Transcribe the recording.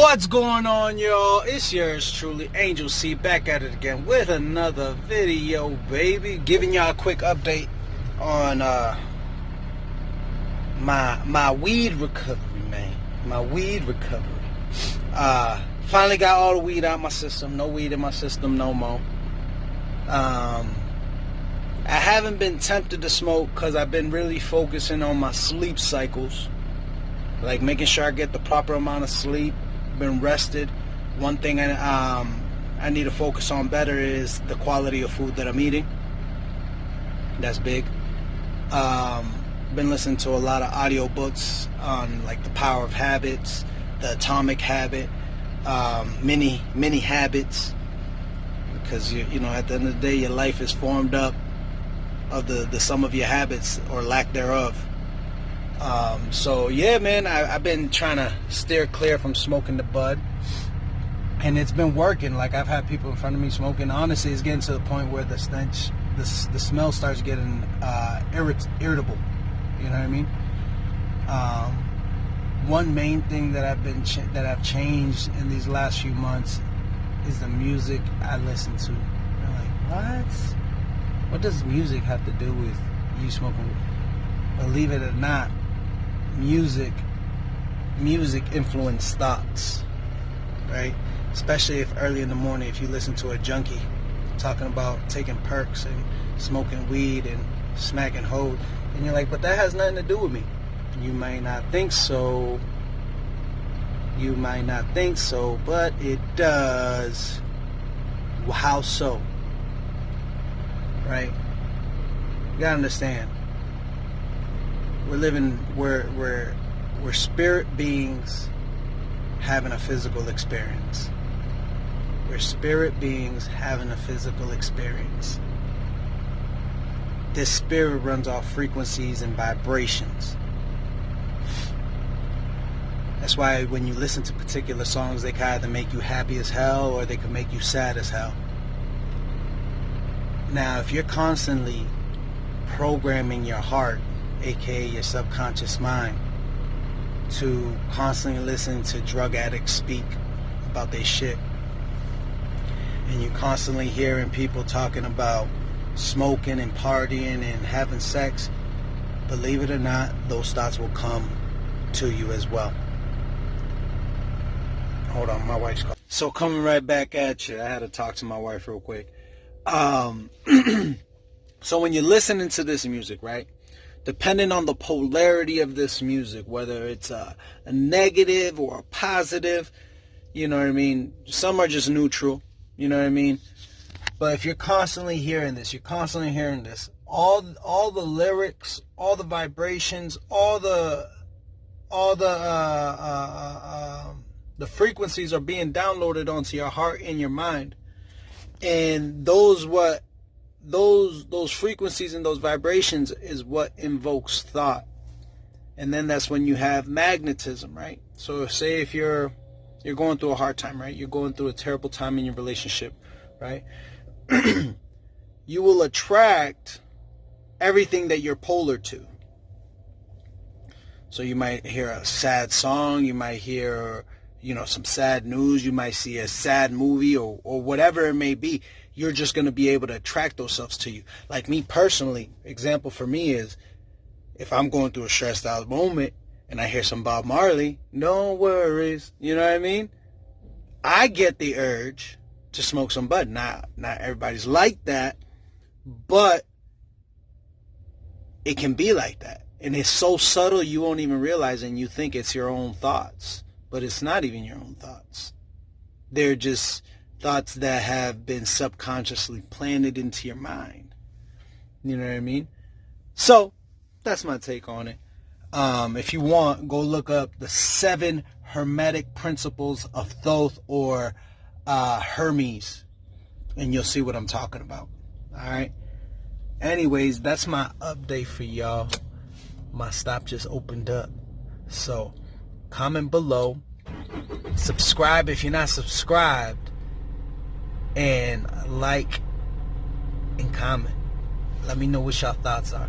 What's going on, y'all? It's yours truly, Angel C, back at it again with another video, baby. Giving y'all a quick update on my weed recovery, man. My weed recovery. Finally got all the weed out of my system. No weed in my system no more. I haven't been tempted to smoke because I've been really focusing on my sleep cycles. Like making sure I get the proper amount of sleep, been rested. One thing I need to focus on better is the quality of food that I'm eating. That's big. Been listening to a lot of audiobooks on like the power of habits, the atomic habit, many habits, because you know at the end of the day your life is formed up of the sum of your habits or lack thereof. So yeah, man, I've been trying to steer clear from smoking the bud, and it's been working. Like I've had people in front of me smoking. Honestly, it's getting to the point where the stench, the smell starts getting irritable. You know what I mean? One main thing that I've changed in these last few months is the music I listen to. I'm like, what does music have to do with you smoking? Believe it or not, music influences thoughts, right? Especially if early in the morning, if you listen to a junkie talking about taking perks and smoking weed and smacking hoes, and you're like, but that has nothing to do with me. You might not think so. But it does. How so? Right? You gotta understand. We're spirit beings having a physical experience. We're spirit beings having a physical experience. This spirit runs off frequencies and vibrations. That's why when you listen to particular songs, they can either make you happy as hell or they can make you sad as hell. Now, if you're constantly programming your heart, aka your subconscious mind, to constantly listen to drug addicts speak about their shit, and you're constantly hearing people talking about smoking and partying and having sex, believe it or not, those thoughts will come to you as well. Hold on, my wife's calling. So coming right back at you, I had to talk to my wife real quick. So when you're listening to this music, right, depending on the polarity of this music, whether it's a negative or a positive, you know what I mean? Some are just neutral, you know what I mean? But if you're constantly hearing this, all the lyrics, all the vibrations, all the frequencies are being downloaded onto your heart and your mind, and those frequencies and those vibrations is what invokes thought. And then that's when you have magnetism, right? So say if you're going through a hard time, right? You're going through a terrible time in your relationship, right? You will attract everything that you're polar to. So you might hear a sad song, you might hear, some sad news, you might see a sad movie or whatever it may be. You're just going to be able to attract those stuff to you. Like me personally, example for me is if I'm going through a stressed out moment and I hear some Bob Marley, no worries, you know what I mean? I get the urge to smoke some bud. Not everybody's like that, but it can be like that. And it's so subtle you won't even realize, and you think it's your own thoughts. But it's not even your own thoughts. They're just thoughts that have been subconsciously planted into your mind. You know what I mean? So, that's my take on it. If you want, go look up the 7 Hermetic Principles of Thoth or Hermes, and you'll see what I'm talking about. Alright? Anyways, that's my update for y'all. My stop just opened up. So, comment below. Subscribe if you're not subscribed. And like and comment. Let me know what your thoughts are.